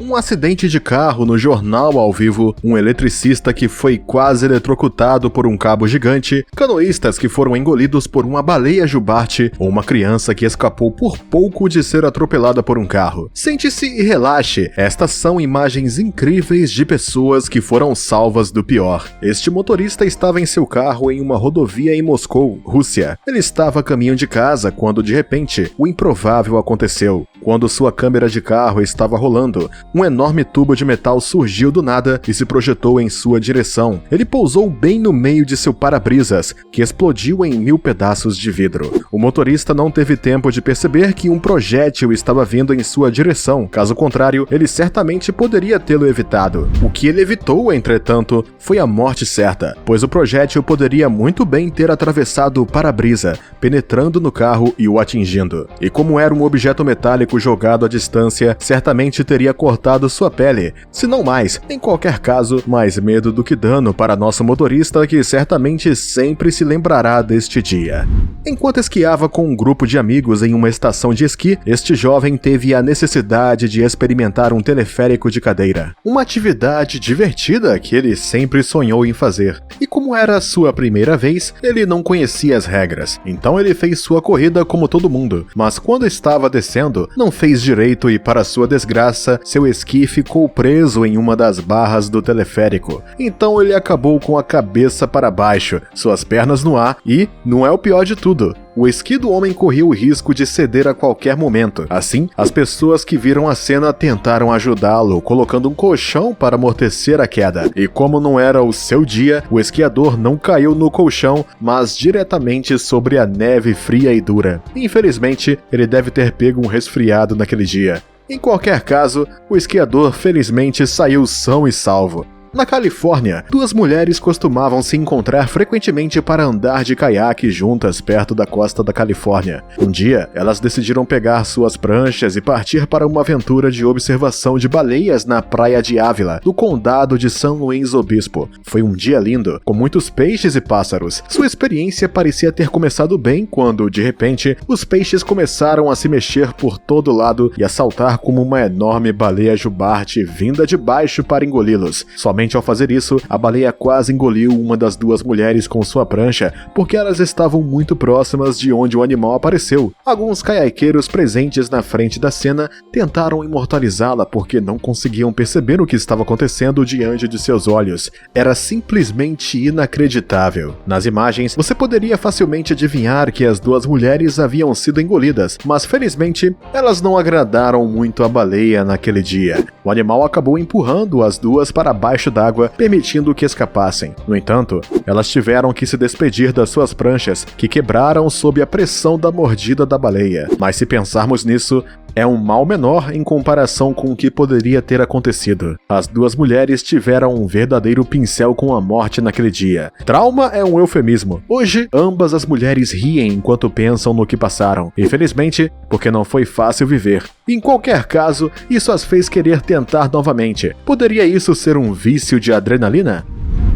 Um acidente de carro no jornal ao vivo, um eletricista que foi quase eletrocutado por um cabo gigante, canoístas que foram engolidos por uma baleia jubarte ou uma criança que escapou por pouco de ser atropelada por um carro. Sente-se e relaxe, estas são imagens incríveis de pessoas que foram salvas do pior. Este motorista estava em seu carro em uma rodovia em Moscou, Rússia. Ele estava a caminho de casa quando de repente o improvável aconteceu. Quando sua câmera de carro estava rolando, um enorme tubo de metal surgiu do nada e se projetou em sua direção. Ele pousou bem no meio de seu para-brisas, que explodiu em 1000 pedaços de vidro. O motorista não teve tempo de perceber que um projétil estava vindo em sua direção. Caso contrário, ele certamente poderia tê-lo evitado. O que ele evitou, entretanto, foi a morte certa, pois o projétil poderia muito bem ter atravessado o para-brisa, penetrando no carro e o atingindo. E como era um objeto metálico jogado à distância, certamente teria cortado sua pele, se não mais. Em qualquer caso, mais medo do que dano para nosso motorista, que certamente sempre se lembrará deste dia. Enquanto esquiava com um grupo de amigos em uma estação de esqui, este jovem teve a necessidade de experimentar um teleférico de cadeira. Uma atividade divertida que ele sempre sonhou em fazer. E como era a sua primeira vez, ele não conhecia as regras. Então ele fez sua corrida como todo mundo, mas quando estava descendo, não fez direito e, para sua desgraça, seu esqui ficou preso em uma das barras do teleférico. Então ele acabou com a cabeça para baixo, suas pernas no ar e, não é o pior de tudo, o esqui do homem corria o risco de ceder a qualquer momento. Assim, as pessoas que viram a cena tentaram ajudá-lo, colocando um colchão para amortecer a queda. E como não era o seu dia, o esquiador não caiu no colchão, mas diretamente sobre a neve fria e dura. Infelizmente, ele deve ter pego um resfriado naquele dia. Em qualquer caso, o esquiador felizmente saiu são e salvo. Na Califórnia, duas mulheres costumavam se encontrar frequentemente para andar de caiaque juntas perto da costa da Califórnia. Um dia, elas decidiram pegar suas pranchas e partir para uma aventura de observação de baleias na praia de Ávila, do condado de São Luís Obispo. Foi um dia lindo, com muitos peixes e pássaros. Sua experiência parecia ter começado bem quando, de repente, os peixes começaram a se mexer por todo lado e a saltar como uma enorme baleia jubarte vinda de baixo para engoli-los. Somente ao fazer isso, a baleia quase engoliu uma das duas mulheres com sua prancha, porque elas estavam muito próximas de onde o animal apareceu. Alguns caiaqueiros presentes na frente da cena tentaram imortalizá-la porque não conseguiam perceber o que estava acontecendo diante de seus olhos. Era simplesmente inacreditável. Nas imagens, você poderia facilmente adivinhar que as duas mulheres haviam sido engolidas, mas felizmente, elas não agradaram muito a baleia naquele dia. O animal acabou empurrando as duas para baixo d'água, permitindo que escapassem. No entanto, elas tiveram que se despedir das suas pranchas, que quebraram sob a pressão da mordida da baleia. Mas se pensarmos nisso, é um mal menor em comparação com o que poderia ter acontecido. As duas mulheres tiveram um verdadeiro pincel com a morte naquele dia. Trauma é um eufemismo. Hoje, ambas as mulheres riem enquanto pensam no que passaram. Infelizmente, porque não foi fácil viver. Em qualquer caso, isso as fez querer tentar novamente. Poderia isso ser um vício de adrenalina?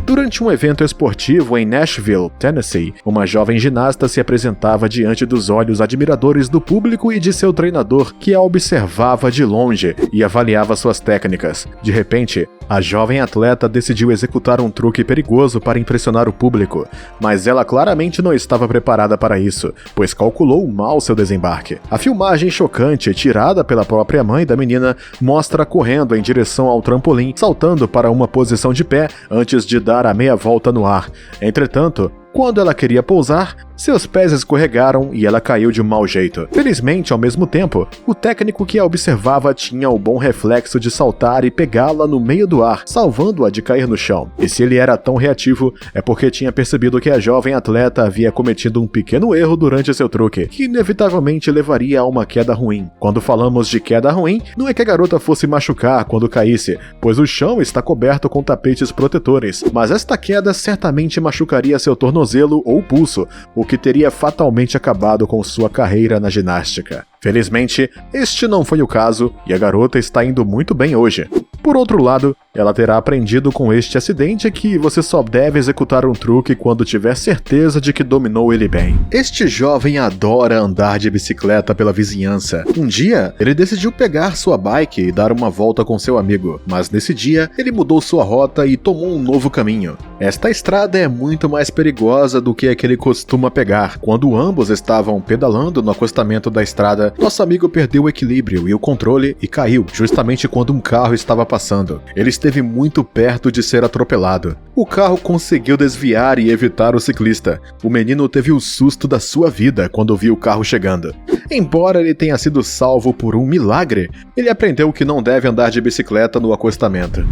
Durante um evento esportivo em Nashville, Tennessee, uma jovem ginasta se apresentava diante dos olhos admiradores do público e de seu treinador, que a observava de longe e avaliava suas técnicas. De repente, a jovem atleta decidiu executar um truque perigoso para impressionar o público, mas ela claramente não estava preparada para isso, pois calculou mal seu desembarque. A filmagem chocante, tirada pela própria mãe da menina, mostra correndo em direção ao trampolim, saltando para uma posição de pé antes de dar a meia volta no ar. Entretanto, quando ela queria pousar, seus pés escorregaram e ela caiu de mau jeito. Felizmente, ao mesmo tempo, o técnico que a observava tinha o bom reflexo de saltar e pegá-la no meio do ar, salvando-a de cair no chão. E se ele era tão reativo, é porque tinha percebido que a jovem atleta havia cometido um pequeno erro durante seu truque, que inevitavelmente levaria a uma queda ruim. Quando falamos de queda ruim, não é que a garota fosse machucar quando caísse, pois o chão está coberto com tapetes protetores, mas esta queda certamente machucaria seu tornozelo ou pulso, o que teria fatalmente acabado com sua carreira na ginástica. Felizmente, este não foi o caso e a garota está indo muito bem hoje. Por outro lado, ela terá aprendido com este acidente que você só deve executar um truque quando tiver certeza de que dominou ele bem. Este jovem adora andar de bicicleta pela vizinhança. Um dia, ele decidiu pegar sua bike e dar uma volta com seu amigo, mas nesse dia, ele mudou sua rota e tomou um novo caminho. Esta estrada é muito mais perigosa do que a que ele costuma pegar. Quando ambos estavam pedalando no acostamento da estrada, nosso amigo perdeu o equilíbrio e o controle e caiu, justamente quando um carro estava passando. Ele esteve muito perto de ser atropelado. O carro conseguiu desviar e evitar o ciclista. O menino teve o susto da sua vida quando viu o carro chegando. Embora ele tenha sido salvo por um milagre, ele aprendeu que não deve andar de bicicleta no acostamento.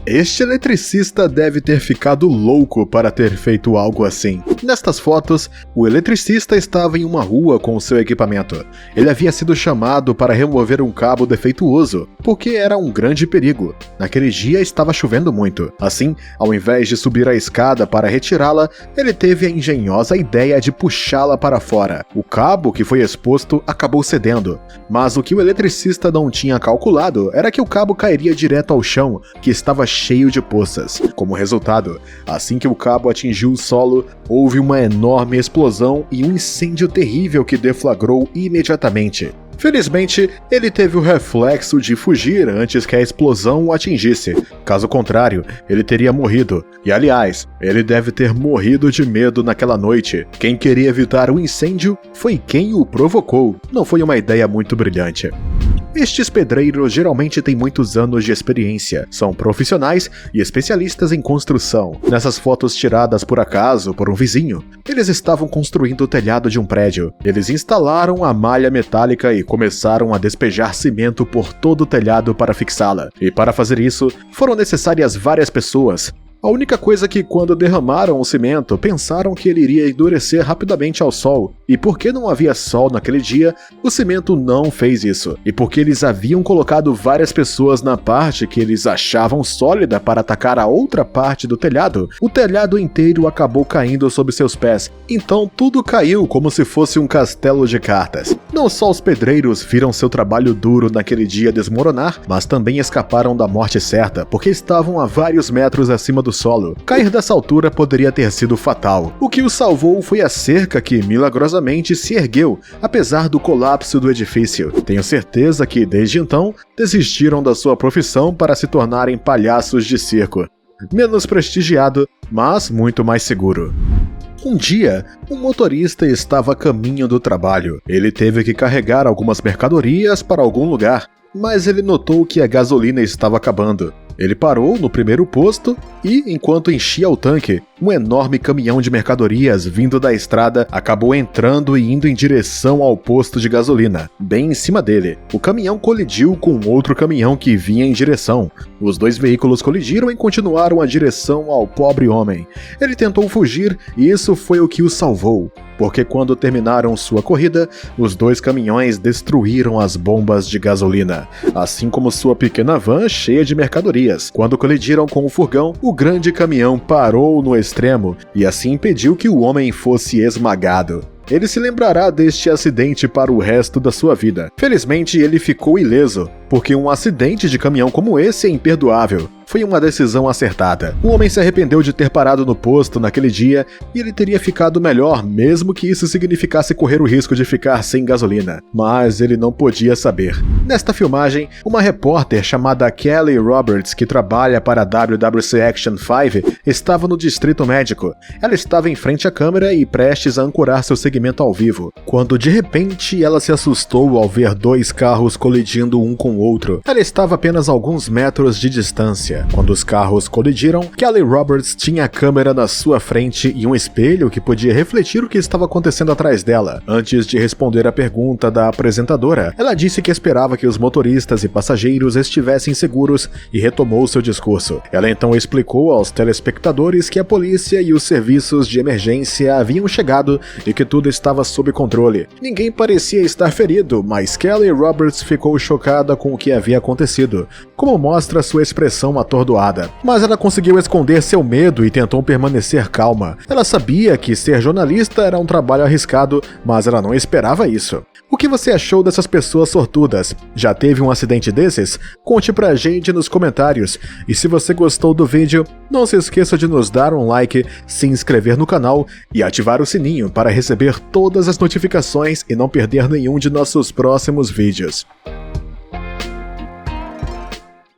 Este eletricista deve ter ficado louco para ter feito algo assim. Nestas fotos, o eletricista estava em uma rua com o seu equipamento. Ele havia sido chamado para remover um cabo defeituoso, porque era um grande perigo. Naquele dia estava chovendo muito. Assim, ao invés de subir a escada para retirá-la, ele teve a engenhosa ideia de puxá-la para fora. O cabo que foi exposto acabou cedendo, mas o que o eletricista não tinha calculado era que o cabo cairia direto ao chão, que estava cheio de poças. Como resultado, assim que o cabo atingiu o solo, houve uma enorme explosão e um incêndio terrível que deflagrou imediatamente. Felizmente, ele teve o reflexo de fugir antes que a explosão o atingisse. Caso contrário, ele teria morrido. E aliás, ele deve ter morrido de medo naquela noite. Quem queria evitar o incêndio foi quem o provocou. Não foi uma ideia muito brilhante. Estes pedreiros geralmente têm muitos anos de experiência, são profissionais e especialistas em construção. Nessas fotos tiradas por acaso por um vizinho, eles estavam construindo o telhado de um prédio. Eles instalaram a malha metálica e começaram a despejar cimento por todo o telhado para fixá-la. E para fazer isso, foram necessárias várias pessoas. A única coisa que, quando derramaram o cimento, pensaram que ele iria endurecer rapidamente ao sol, e porque não havia sol naquele dia, o cimento não fez isso. E porque eles haviam colocado várias pessoas na parte que eles achavam sólida para atacar a outra parte do telhado, o telhado inteiro acabou caindo sob seus pés. Então tudo caiu como se fosse um castelo de cartas. Não só os pedreiros viram seu trabalho duro naquele dia desmoronar, mas também escaparam da morte certa, porque estavam a vários metros acima do solo. Cair dessa altura poderia ter sido fatal. O que o salvou foi a cerca que milagrosamente se ergueu, apesar do colapso do edifício. Tenho certeza que, desde então, desistiram da sua profissão para se tornarem palhaços de circo. Menos prestigiado, mas muito mais seguro. Um dia, um motorista estava a caminho do trabalho. Ele teve que carregar algumas mercadorias para algum lugar, mas ele notou que a gasolina estava acabando. Ele parou no primeiro posto e, enquanto enchia o tanque, um enorme caminhão de mercadorias vindo da estrada acabou entrando e indo em direção ao posto de gasolina, bem em cima dele. O caminhão colidiu com outro caminhão que vinha em direção. Os dois veículos colidiram e continuaram a direção ao pobre homem. Ele tentou fugir e isso foi o que o salvou, porque quando terminaram sua corrida, os dois caminhões destruíram as bombas de gasolina, assim como sua pequena van cheia de mercadorias. Quando colidiram com o furgão, o grande caminhão parou no extremo e assim impediu que o homem fosse esmagado. Ele se lembrará deste acidente para o resto da sua vida. Felizmente, ele ficou ileso, porque um acidente de caminhão como esse é imperdoável. Foi uma decisão acertada. O homem se arrependeu de ter parado no posto naquele dia e ele teria ficado melhor, mesmo que isso significasse correr o risco de ficar sem gasolina. Mas ele não podia saber. Nesta filmagem, uma repórter chamada Kelly Roberts, que trabalha para a WWC Action 5, estava no distrito médico. Ela estava em frente à câmera e prestes a ancorar seu segmento ao vivo, quando de repente ela se assustou ao ver dois carros colidindo um com o outro. Ela estava apenas a alguns metros de distância. Quando os carros colidiram, Kelly Roberts tinha a câmera na sua frente e um espelho que podia refletir o que estava acontecendo atrás dela. Antes de responder à pergunta da apresentadora, ela disse que esperava que os motoristas e passageiros estivessem seguros e retomou seu discurso. Ela então explicou aos telespectadores que a polícia e os serviços de emergência haviam chegado e que tudo estava sob controle. Ninguém parecia estar ferido, mas Kelly Roberts ficou chocada com o que havia acontecido, como mostra sua expressão atordoada. Mas ela conseguiu esconder seu medo e tentou permanecer calma. Ela sabia que ser jornalista era um trabalho arriscado, mas ela não esperava isso. O que você achou dessas pessoas sortudas? Já teve um acidente desses? Conte pra gente nos comentários. E se você gostou do vídeo, não se esqueça de nos dar um like, se inscrever no canal e ativar o sininho para receber todas as notificações e não perder nenhum de nossos próximos vídeos.